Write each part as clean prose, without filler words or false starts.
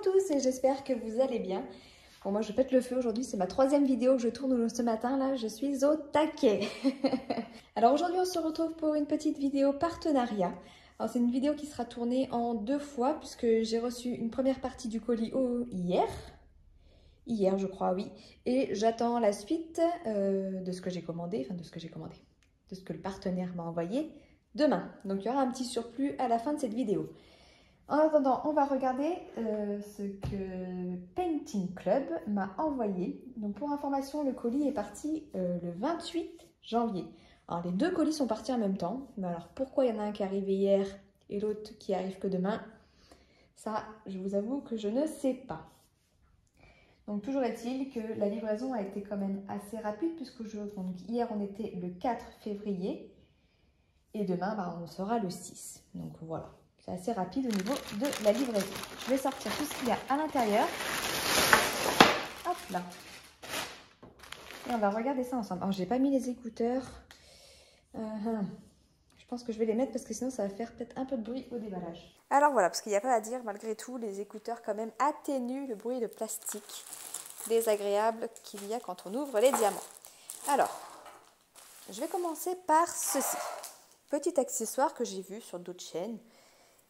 tous et j'espère que vous allez bien. Bon, moi je pète le feu aujourd'hui, c'est ma 3e vidéo que je tourne ce matin, là je suis au taquet. Alors aujourd'hui on se retrouve pour une petite vidéo partenariat. Alors c'est une vidéo qui sera tournée en 2 fois puisque j'ai reçu une première partie du colis hier je crois, oui, et j'attends la suite de ce que j'ai commandé, de ce que le partenaire m'a envoyé demain. Donc il y aura un petit surplus à la fin de cette vidéo. En attendant, on va regarder ce que Painting Club m'a envoyé. Donc pour information, le colis est parti le 28 janvier. Alors les 2 colis sont partis en même temps. Mais alors pourquoi il y en a un qui est arrivé hier et l'autre qui arrive que demain? Ça, je vous avoue que je ne sais pas. Donc toujours est-il que la livraison a été quand même assez rapide puisque hier on était le 4 février et demain on sera le 6. Donc voilà. C'est assez rapide au niveau de la livraison. Je vais sortir tout ce qu'il y a à l'intérieur. Hop là. Et on va regarder ça ensemble. Alors, j'ai pas mis les écouteurs. Je pense que je vais les mettre parce que sinon ça va faire peut-être un peu de bruit au déballage. Alors voilà, parce qu'il n'y a pas à dire, malgré tout, les écouteurs quand même atténuent le bruit de plastique désagréable qu'il y a quand on ouvre les diamants. Alors, je vais commencer par ceci. Petit accessoire que j'ai vu sur d'autres chaînes,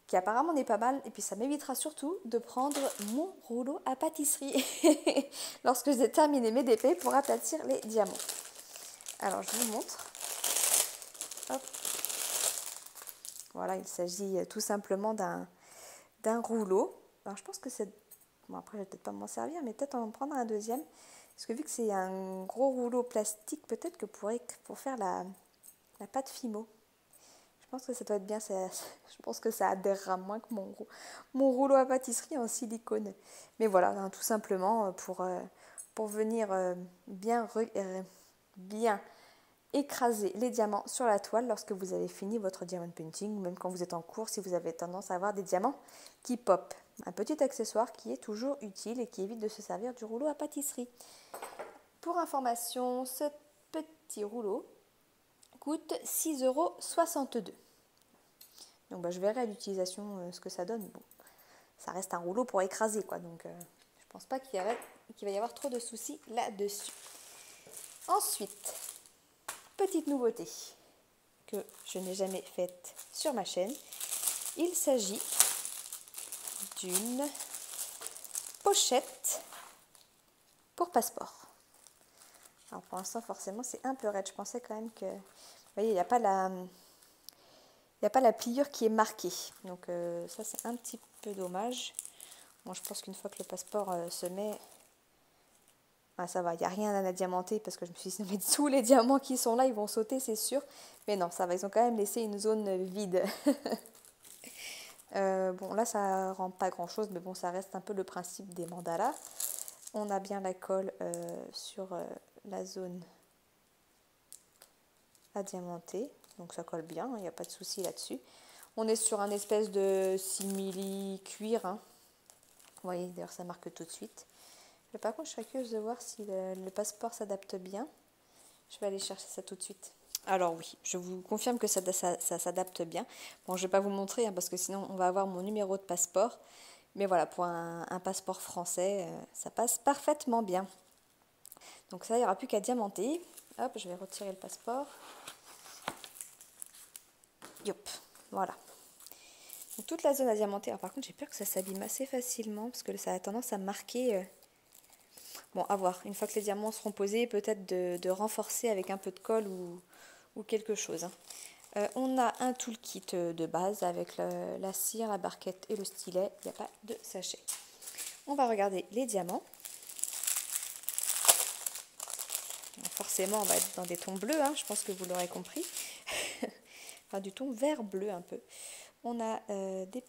qui apparemment n'est pas mal, et puis ça m'évitera surtout de prendre mon rouleau à pâtisserie lorsque j'ai terminé mes DP pour aplatir les diamants. Alors je vous montre. Hop. Voilà, il s'agit tout simplement d'un rouleau. Alors je pense que c'est... Bon, après je vais peut-être pas m'en servir, mais peut-être en prendre un deuxième. Parce que vu que c'est un gros rouleau plastique, peut-être que pour faire la pâte Fimo. Je pense que ça doit être bien, je pense que ça adhérera moins que mon rouleau à pâtisserie en silicone. Mais voilà, hein, tout simplement pour venir bien écraser les diamants sur la toile lorsque vous avez fini votre diamond painting, ou même quand vous êtes en cours, si vous avez tendance à avoir des diamants qui pop. Un petit accessoire qui est toujours utile et qui évite de se servir du rouleau à pâtisserie. Pour information, ce petit rouleau coûte 6,62 €. Donc je verrai à l'utilisation ce que ça donne. Bon, ça reste un rouleau pour écraser, quoi. Donc je pense pas qu'il va y avoir trop de soucis là-dessus. Ensuite, petite nouveauté que je n'ai jamais faite sur ma chaîne. Il s'agit d'une pochette pour passeport. Alors pour l'instant, forcément, c'est un peu raide. Je pensais quand même que... Vous voyez, il n'y a pas la pliure qui est marquée. Donc ça, c'est un petit peu dommage. Bon, je pense qu'une fois que le passeport se met... Ah, ça va, il n'y a rien à diamanter parce que je me suis dit, mais tous les diamants qui sont là, ils vont sauter, c'est sûr. Mais non, ça va, ils ont quand même laissé une zone vide. Bon, là, ça rend pas grand-chose, mais bon, ça reste un peu le principe des mandalas. On a bien la colle sur la zone à diamanter. Donc ça colle bien, il n'y a pas de souci là-dessus. On est sur un espèce de simili cuir. Hein. Vous voyez, d'ailleurs, ça marque tout de suite. Mais par contre, je serais curieuse de voir si le passeport s'adapte bien. Je vais aller chercher ça tout de suite. Alors oui, je vous confirme que ça s'adapte bien. Bon, je ne vais pas vous montrer hein, parce que sinon on va avoir mon numéro de passeport. Mais voilà, pour un passeport français, ça passe parfaitement bien. Donc ça, il n'y aura plus qu'à diamanter. Hop, je vais retirer le passeport. Yop, voilà. Donc, toute la zone à diamanter. Alors, par contre, j'ai peur que ça s'abîme assez facilement parce que ça a tendance à marquer... Bon, à voir. Une fois que les diamants seront posés, peut-être de renforcer avec un peu de colle ou quelque chose. Hein. On a un toolkit de base avec la cire, la barquette et le stylet. Il n'y a pas de sachet. On va regarder les diamants. Alors, forcément, on va être dans des tons bleus. Hein, je pense que vous l'aurez compris. Enfin, du ton vert bleu un peu. On a des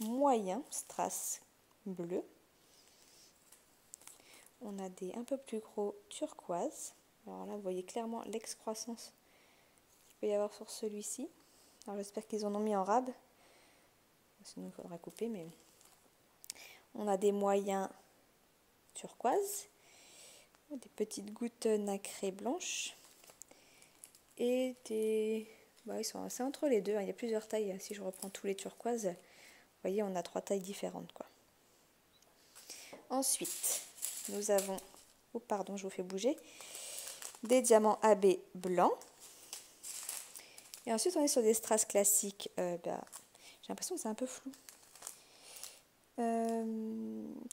moyens strass bleus. On a des un peu plus gros turquoise. Alors là, vous voyez clairement l'excroissance qu'il peut y avoir sur celui-ci. Alors j'espère qu'ils en ont mis en rab. Sinon, il faudra couper. Mais on a des moyens turquoise. Des petites gouttes nacrées blanches. Et des... Bah, ils sont assez entre les deux. Hein. Il y a plusieurs tailles. Si je reprends tous les turquoises, vous voyez, on a 3 tailles différentes, quoi. Ensuite, nous avons, oh pardon, je vous fais bouger, des diamants AB blancs. Et ensuite, on est sur des strass classiques. J'ai l'impression que c'est un peu flou.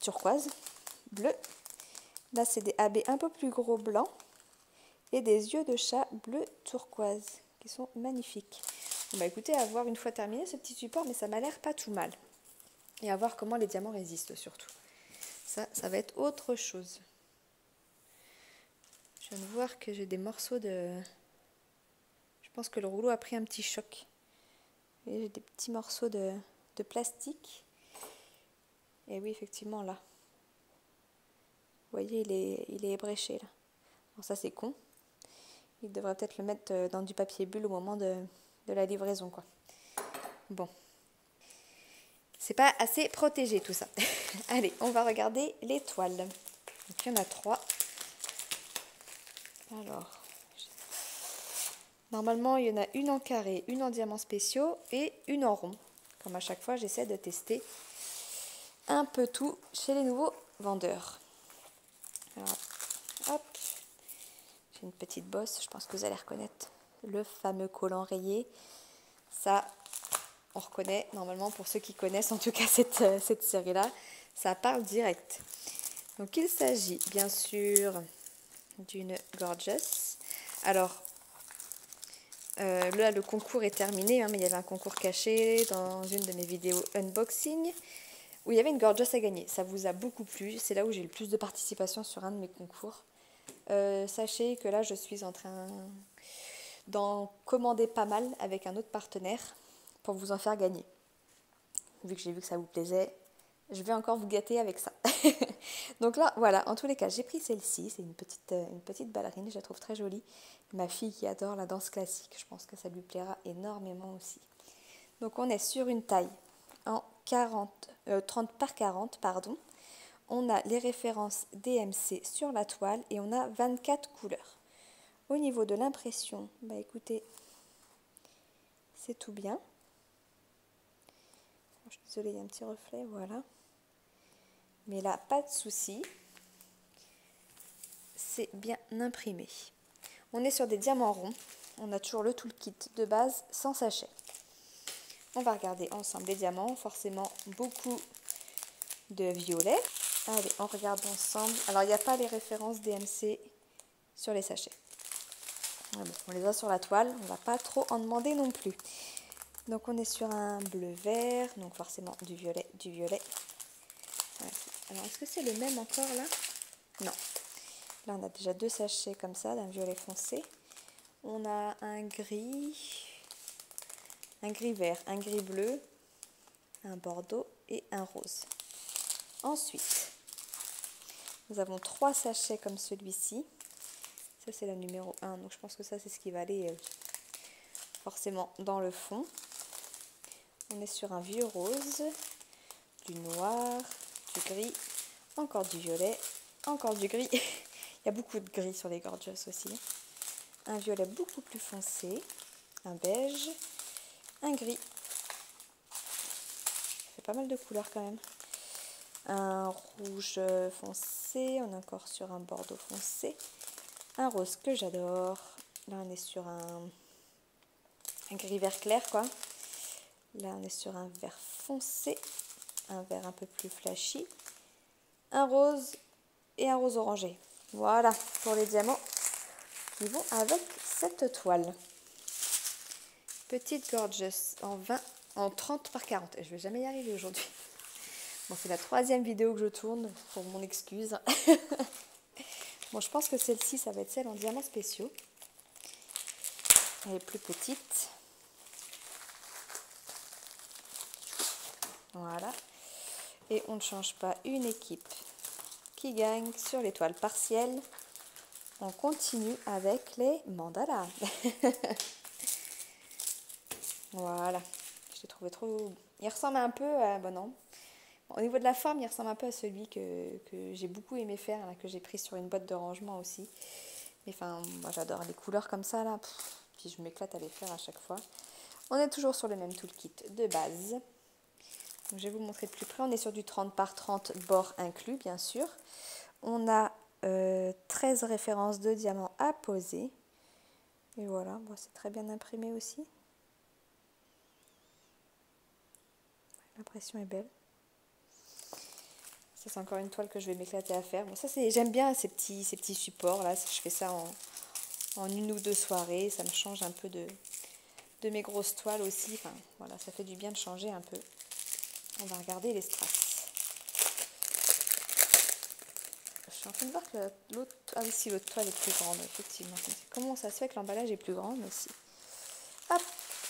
Turquoise, bleu. Là, c'est des AB un peu plus gros blancs. Et des yeux de chat bleu turquoise, qui sont magnifiques. Bon, bah écoutez, à voir une fois terminé ce petit support, mais ça m'a l'air pas tout mal. Et à voir comment les diamants résistent surtout. Ça va être autre chose. Je viens de voir que j'ai des morceaux de... Je pense que le rouleau a pris un petit choc. Et j'ai des petits morceaux de plastique. Et oui, effectivement, là. Vous voyez, il est ébréché, là. Bon, ça, c'est con. Il devrait peut-être le mettre dans du papier bulle au moment de la livraison, quoi. Bon. C'est pas assez protégé, tout ça. Allez, on va regarder les toiles. Donc, il y en a 3. Alors... Normalement, il y en a une en carré, une en diamants spéciaux et une en rond. Comme à chaque fois, j'essaie de tester un peu tout chez les nouveaux vendeurs. Alors, hop, j'ai une petite bosse, je pense que vous allez reconnaître le fameux collant rayé. Ça, on reconnaît normalement pour ceux qui connaissent en tout cas cette série-là. Ça parle direct. Donc, il s'agit bien sûr d'une Gorgeous. Alors, là, le concours est terminé, hein, mais il y avait un concours caché dans une de mes vidéos unboxing où il y avait une Gorgeous à gagner. Ça vous a beaucoup plu. C'est là où j'ai le plus de participation sur un de mes concours. Sachez que là, je suis en train d'en commander pas mal avec un autre partenaire pour vous en faire gagner. Vu que j'ai vu que ça vous plaisait, je vais encore vous gâter avec ça. Donc là, voilà, en tous les cas, j'ai pris celle-ci. C'est une petite ballerine, je la trouve très jolie. Ma fille qui adore la danse classique, je pense que ça lui plaira énormément aussi. Donc on est sur une taille en 30 par 40, pardon. On a les références DMC sur la toile et on a 24 couleurs. Au niveau de l'impression, bah écoutez, c'est tout bien. Je suis désolée, il y a un petit reflet, voilà. Mais là, pas de souci. C'est bien imprimé. On est sur des diamants ronds. On a toujours le toolkit de base sans sachet. On va regarder ensemble les diamants. Forcément, beaucoup de violet. Allez, on regarde ensemble. Alors, il n'y a pas les références DMC sur les sachets. Ah bon, on les a sur la toile. On ne va pas trop en demander non plus. Donc, on est sur un bleu-vert. Donc, forcément, du violet, du violet. Voilà. Alors, est-ce que c'est le même encore là? Non. Là, on a déjà 2 sachets comme ça, d'un violet foncé. On a un gris vert, un gris bleu, un bordeaux et un rose. Ensuite, nous avons 3 sachets comme celui-ci. Ça, c'est la numéro 1, donc je pense que ça, c'est ce qui va aller forcément dans le fond. On est sur un vieux rose, du noir, du gris, encore du violet, encore du gris. Il y a beaucoup de gris sur les Gorgeous aussi. Un violet beaucoup plus foncé, un beige, un gris. Ça fait pas mal de couleurs quand même. Un rouge foncé, on est encore sur un bordeaux foncé. Un rose que j'adore. Là, on est sur un gris vert clair, quoi. Là, on est sur un vert foncé, un vert un peu plus flashy. Un rose et un rose orangé. Voilà pour les diamants qui vont avec cette toile. Petite Gorgeous en 30 par 40. Je vais jamais y arriver aujourd'hui. Bon, c'est la 3e vidéo que je tourne, pour mon excuse. Bon, je pense que celle-ci, ça va être celle en diamants spéciaux. Elle est plus petite. Voilà. Et on ne change pas une équipe qui gagne sur l'étoile partielle. On continue avec les mandalas. Voilà. Je l'ai trouvé trop... Il ressemble un peu à... Bon, non. Au niveau de la forme, il ressemble un peu à celui que j'ai beaucoup aimé faire, là, que j'ai pris sur une boîte de rangement aussi. Mais enfin, moi j'adore les couleurs comme ça, là. Puis je m'éclate à les faire à chaque fois. On est toujours sur le même toolkit de base. Donc, je vais vous montrer de plus près. On est sur du 30 par 30, bord inclus, bien sûr. On a 13 références de diamants à poser. Et voilà, bon, c'est très bien imprimé aussi. L'impression est belle. Ça, c'est encore une toile que je vais m'éclater à faire. Bon, ça, j'aime bien ces petits supports là. Je fais ça en une ou deux soirées. Ça me change un peu de mes grosses toiles aussi. Enfin, voilà, ça fait du bien de changer un peu. On va regarder les strass. Je suis en train de voir que l'autre... Ah oui, si, l'autre toile est plus grande, effectivement. Comment ça se fait que l'emballage est plus grand aussi. Hop.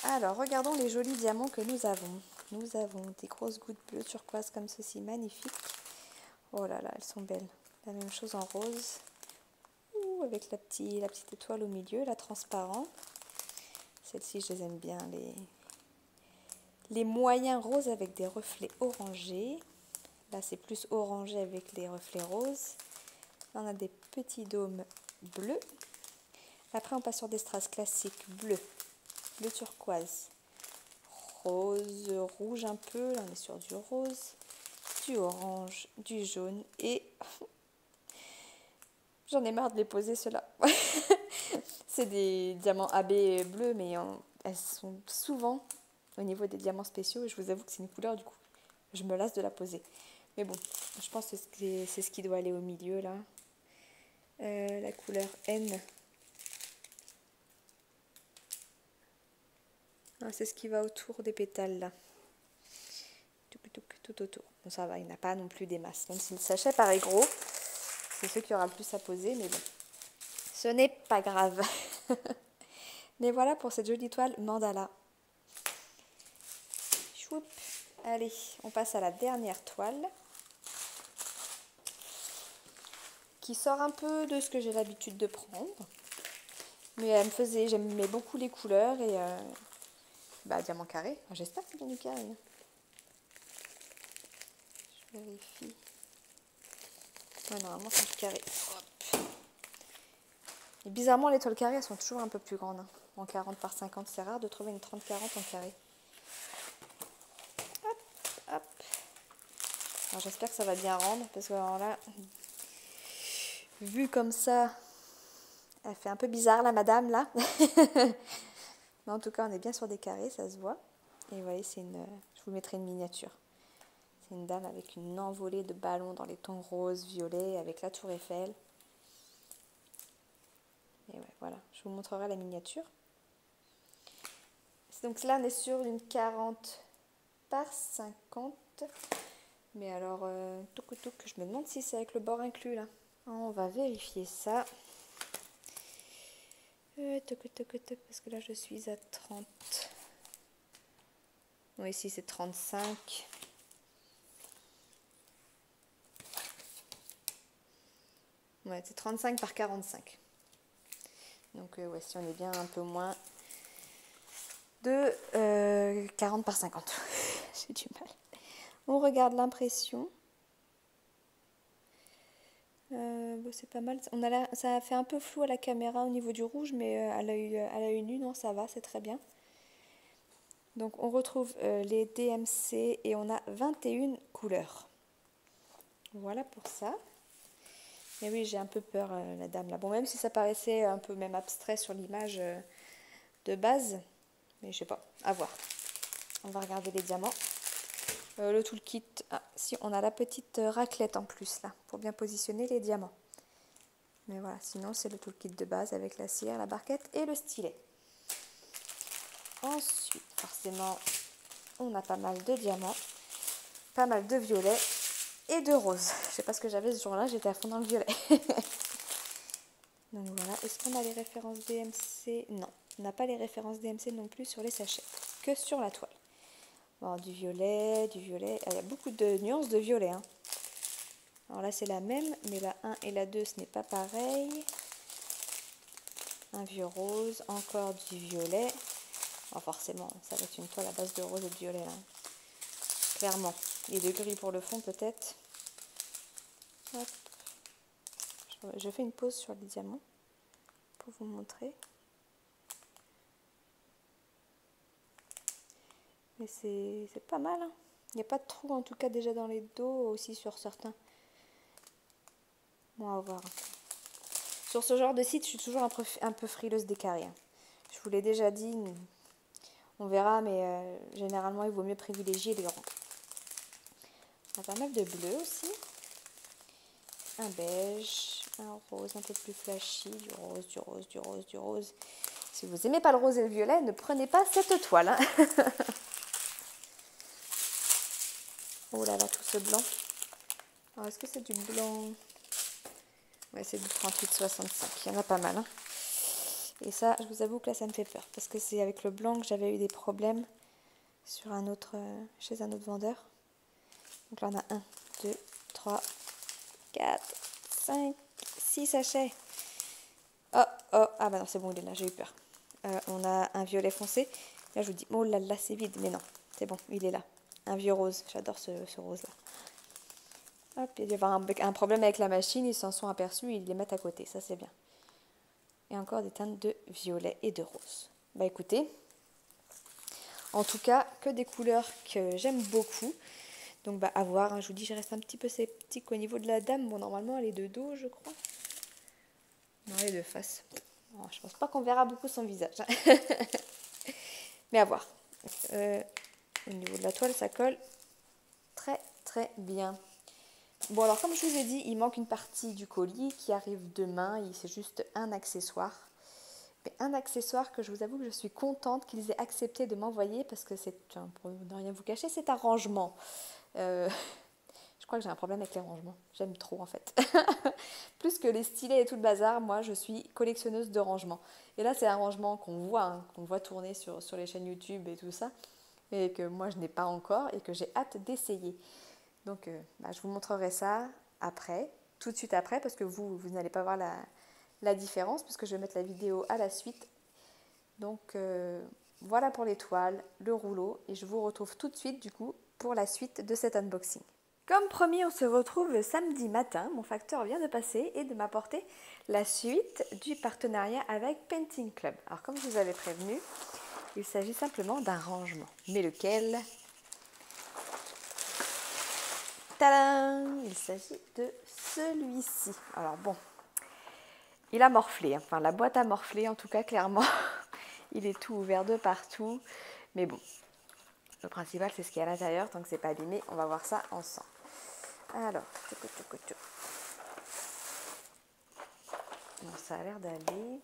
Alors, regardons les jolis diamants que nous avons. Nous avons des grosses gouttes bleues turquoise comme ceci, magnifiques. Oh là là, elles sont belles. La même chose en rose. Ouh, avec la petite étoile au milieu, la transparente. Celles-ci, je les aime bien. Les moyens roses avec des reflets orangés. Là, c'est plus orangé avec les reflets roses. Là, on a des petits dômes bleus. Après, on passe sur des strass classiques bleu turquoise, rose, rouge un peu. Là, on est sur du rose, du orange, du jaune et j'en ai marre de les poser ceux-là. C'est des diamants AB bleus, mais elles sont souvent au niveau des diamants spéciaux et je vous avoue que c'est une couleur, du coup, je me lasse de la poser. Mais bon, je pense que c'est ce qui doit aller au milieu là. La couleur N. Ah, c'est ce qui va autour des pétales là. Tout autour. Bon, ça va, il n'y en a pas non plus des masses. Même si le sachet paraît gros, c'est ceux qui aura le plus à poser, mais bon. Ce n'est pas grave. Mais voilà pour cette jolie toile mandala. Choup. Allez, on passe à la dernière toile. Qui sort un peu de ce que j'ai l'habitude de prendre. Mais j'aimais beaucoup les couleurs et diamant carré. Enfin, j'espère que c'est bien du carré. Je vérifie. Ouais, normalement c'est du carré. Hop. Et bizarrement, les toiles carrées, elles sont toujours un peu plus grandes. Hein. En 40 par 50, c'est rare de trouver une 30-40 en carré. Hop, hop. Alors j'espère que ça va bien rendre, parce que alors là, vu comme ça, elle fait un peu bizarre la madame là. Mais en tout cas, on est bien sur des carrés, ça se voit. Et vous voyez, je vous mettrai une miniature. C'est une dame avec une envolée de ballons dans les tons roses, violets, avec la tour Eiffel. Et ouais, voilà, je vous montrerai la miniature. Donc là, on est sur une 40 par 50. Mais alors, je me demande si c'est avec le bord inclus là. On va vérifier ça. Parce que là, je suis à 30. Oui, ici, c'est 35. Ouais, c'est 35 par 45. Donc, ouais, si on est bien un peu moins de 40 par 50. J'ai du mal. On regarde l'impression. C'est pas mal. Ça a fait un peu flou à la caméra au niveau du rouge, mais à l'œil nu, non, ça va, c'est très bien. Donc, on retrouve les DMC et on a 21 couleurs. Voilà pour ça. Et oui, j'ai un peu peur, la dame là. Bon, même si ça paraissait un peu même abstrait sur l'image de base, mais je sais pas, à voir. On va regarder les diamants. Le toolkit, ah, si, on a la petite raclette en plus là, pour bien positionner les diamants. Mais voilà, sinon c'est le toolkit de base avec la cire, la barquette et le stylet. Ensuite, forcément, on a pas mal de diamants, pas mal de violets et de roses. Je sais pas ce que j'avais ce jour-là, j'étais à fond dans le violet. Donc voilà, est-ce qu'on a les références DMC? Non, on n'a pas les références DMC non plus sur les sachets, que sur la toile. Bon, du violet, ah, il y a beaucoup de nuances de violet. Hein. Alors là c'est la même, mais la 1 et la 2 ce n'est pas pareil. Un vieux rose, encore du violet. Alors forcément, ça va être une toile à base de rose et de violet. Là. Clairement. Et de gris pour le fond peut-être. Je fais une pause sur les diamants pour vous montrer. Mais c'est pas mal. Hein. Il n'y a pas de trou en tout cas déjà dans les dos, aussi sur certains. Bon, on va voir. Sur ce genre de site, je suis toujours un peu frileuse des carrés. Je vous l'ai déjà dit, on verra, mais généralement il vaut mieux privilégier les ronds. On a pas mal de bleu aussi. Un beige, un rose un peu plus flashy, du rose, du rose, du rose, du rose. Si vous n'aimez pas le rose et le violet, ne prenez pas cette toile. Hein. Oh là là, tout ce blanc. Alors, est-ce que c'est du blanc? Ouais, c'est du 38-65. Il y en a pas mal. Hein. Et ça, je vous avoue que là, ça me fait peur. Parce que c'est avec le blanc que j'avais eu des problèmes sur chez un autre vendeur. Donc là, on a 1, 2, 3, 4, 5, 6 sachets. Oh, oh, ah bah non, c'est bon, il est là, j'ai eu peur. On a un violet foncé. Là, je vous dis, oh là là, c'est vide. Mais non, c'est bon, il est là. Un vieux rose. J'adore ce rose-là. Hop, il y a un problème avec la machine. Ils s'en sont aperçus, ils les mettent à côté. Ça, c'est bien. Et encore des teintes de violet et de rose. Bah écoutez, en tout cas, que des couleurs que j'aime beaucoup. Donc bah à voir, hein. Je vous dis, je reste un petit peu sceptique au niveau de la dame. Bon, normalement, elle est de dos, je crois. Non, elle est de face. Bon, je pense pas qu'on verra beaucoup son visage. Mais à voir. Au niveau de la toile, ça colle très très bien. Bon, alors comme je vous ai dit, il manque une partie du colis qui arrive demain. C'est juste un accessoire. Mais un accessoire que je vous avoue que je suis contente qu'ils aient accepté de m'envoyer parce que c'est, pour ne rien vous cacher, c'est un rangement. Je crois que j'ai un problème avec les rangements. J'aime trop en fait. Plus que les stylets et tout le bazar, moi je suis collectionneuse de rangements. Et là c'est un rangement qu'on voit, hein, qu'on voit tourner sur les chaînes YouTube et tout ça. Et que moi je n'ai pas encore et que j'ai hâte d'essayer. Donc je vous montrerai ça après, tout de suite après, parce que vous n'allez pas voir la différence, parce que je vais mettre la vidéo à la suite. Donc voilà pour les toiles, le rouleau, et je vous retrouve tout de suite du coup pour la suite de cet unboxing. Comme promis, on se retrouve samedi matin. Mon facteur vient de passer et de m'apporter la suite du partenariat avec Painting Club. Alors comme je vous avais prévenu, il s'agit simplement d'un rangement. Mais lequel ? Tadam ! Il s'agit de celui-ci. Alors bon, il a morflé, enfin la boîte a morflé en tout cas clairement. Il est tout ouvert de partout. Mais bon, le principal c'est ce qu'il y a à l'intérieur, tant que c'est pas abîmé, on va voir ça ensemble. Alors, bon, ça a l'air d'aller.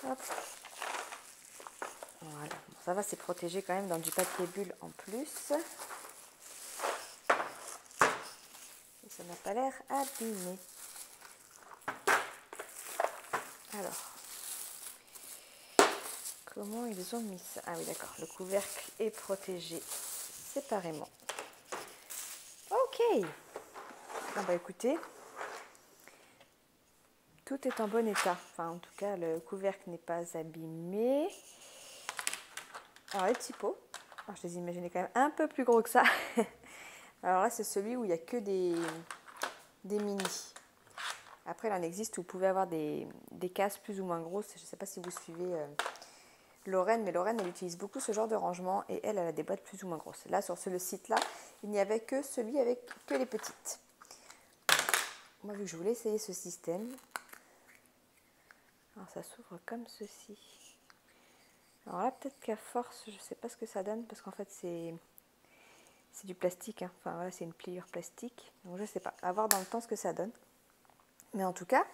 Hop. Voilà, bon, ça va, c'est protégé quand même dans du papier bulle en plus. Et ça n'a pas l'air abîmé. Alors, comment ils ont mis ça? Ah oui, d'accord, le couvercle est protégé séparément. Ok. Bon bah écoutez, tout est en bon état. Enfin, en tout cas, le couvercle n'est pas abîmé. Alors, les petits pots, alors, je les imaginais quand même un peu plus gros que ça. Alors là, c'est celui où il n'y a que des mini. Après, il en existe où vous pouvez avoir des cases plus ou moins grosses. Je ne sais pas si vous suivez Lorraine, mais Lorraine, elle utilise beaucoup ce genre de rangement et elle a des boîtes plus ou moins grosses. Là, sur ce site-là, il n'y avait que celui avec que les petites. Moi, vu que je voulais essayer ce système, alors ça s'ouvre comme ceci. Alors là, peut-être qu'à force, je ne sais pas ce que ça donne parce qu'en fait, c'est du plastique. Hein. Enfin, voilà, c'est une pliure plastique. Donc, je ne sais pas. À voir dans le temps ce que ça donne. Mais en tout cas,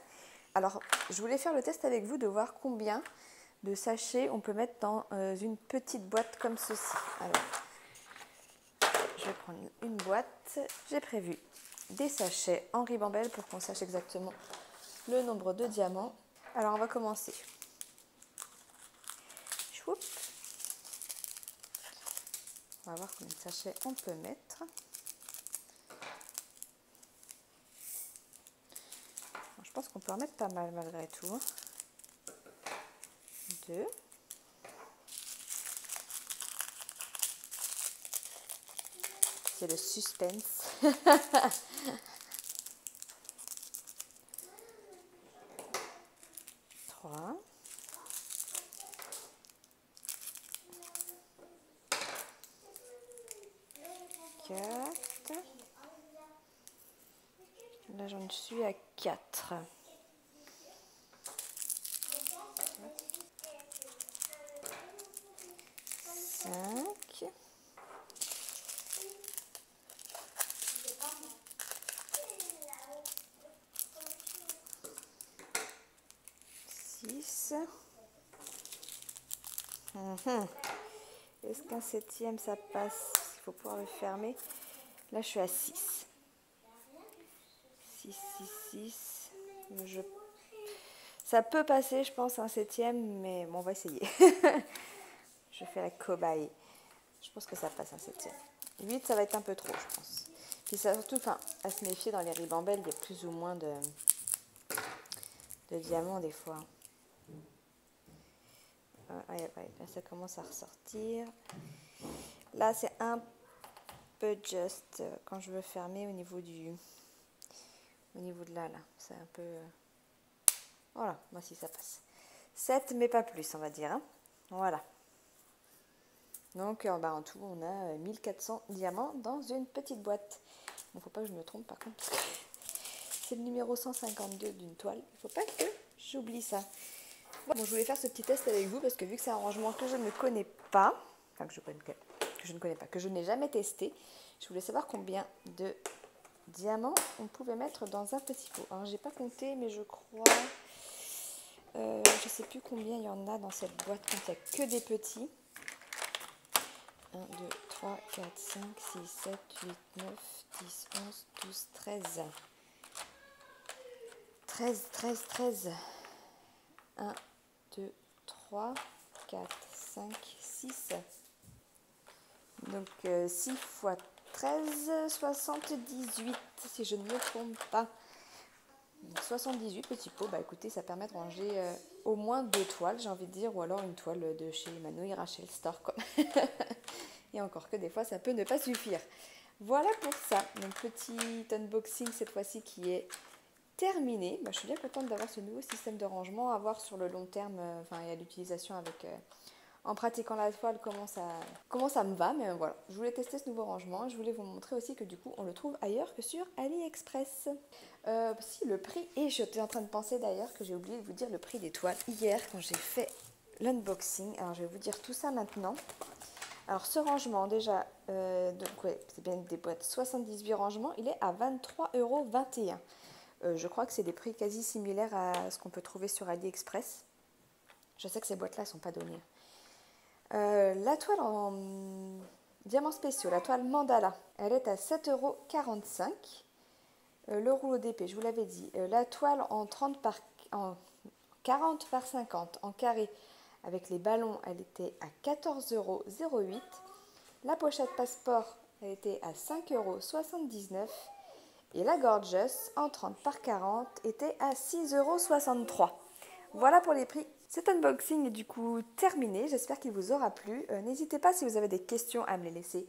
alors, je voulais faire le test avec vous de voir combien de sachets on peut mettre dans une petite boîte comme ceci. Alors, je vais prendre une boîte. J'ai prévu des sachets en ribambelle pour qu'on sache exactement le nombre de diamants. Alors, on va commencer. Choup. On va voir combien de sachets on peut mettre. Je pense qu'on peut en mettre pas mal malgré tout. 2. C'est le suspense. 3. 4. 4. Là, j'en suis à 4. 5. 6. Est-ce qu'un 7e ça passe? Il faut pouvoir le fermer. Là, je suis à 6. 6, 6, 6. Ça peut passer, je pense, un 7e, mais bon, on va essayer. Je fais la cobaye. Je pense que ça passe un 7e. 8, ça va être un peu trop, je pense. Puis ça, surtout, à se méfier dans les ribambelles, il y a plus ou moins de diamants des fois. Ouais, là, ça commence à ressortir. Là, c'est un peu juste quand je veux fermer au niveau de là. C'est un peu... Voilà, moi si ça passe. 7, mais pas plus, on va dire. Hein. Voilà. Donc, en tout, on a 1400 diamants dans une petite boîte. Bon, faut pas que je me trompe, par contre, parce que c'est le numéro 152 d'une toile. Il faut pas que j'oublie ça. Bon, je voulais faire ce petit test avec vous, parce que vu que c'est un rangement que je ne connais pas, enfin, que je n'ai jamais testé, je voulais savoir combien de diamants on pouvait mettre dans un petit pot. Alors, j'ai pas compté, mais je crois... je sais plus combien il y en a dans cette boîte, quand il n'y a que des petits. 1, 2, 3, 4, 5, 6, 7, 8, 9, 10, 11, 12, 13. 13. 1, 2, 3, 4, 5, 6. Donc 6 x 13, 78, si je ne me trompe pas. Donc 78 petits pots, bah écoutez, ça permet de ranger au moins 2 toiles, j'ai envie de dire, ou alors une toile de chez Manouille Rachel Store, quoi. Et encore que des fois, ça peut ne pas suffire. Voilà pour ça, mon petit unboxing cette fois-ci qui est terminé. Bah, je suis bien contente d'avoir ce nouveau système de rangement, à voir sur le long terme, il y a l'utilisation avec... en pratiquant la toile, comment ça me va, mais voilà, je voulais tester ce nouveau rangement. Je voulais vous montrer aussi que du coup, on le trouve ailleurs que sur AliExpress. Si, le prix, et j'étais en train de penser d'ailleurs que j'ai oublié de vous dire le prix des toiles hier quand j'ai fait l'unboxing. Alors, je vais vous dire tout ça maintenant. Alors, ce rangement, déjà, c'est bien des boîtes 78 rangements, il est à 23,21 €. Je crois que c'est des prix quasi similaires à ce qu'on peut trouver sur AliExpress. Je sais que ces boîtes-là ne sont pas données. La toile en diamants spéciaux, la toile mandala, elle est à 7,45 €. Le rouleau d'épée, je vous l'avais dit. La toile en 40 par 50 en carré avec les ballons, elle était à 14,08 €. La pochette passeport, elle était à 5,79 €. Et la gorgeous en 30 par 40 était à 6,63 €. Voilà pour les prix. Cet unboxing est du coup terminé, j'espère qu'il vous aura plu. N'hésitez pas si vous avez des questions à me les laisser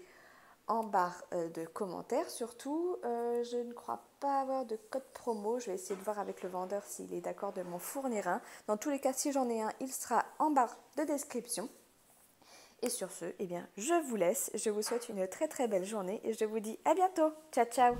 en barre de commentaires. Surtout, je ne crois pas avoir de code promo, je vais essayer de voir avec le vendeur s'il est d'accord de m'en fournir un. Dans tous les cas, si j'en ai un, il sera en barre de description. Et sur ce, eh bien, je vous laisse, je vous souhaite une très très belle journée et je vous dis à bientôt. Ciao ciao.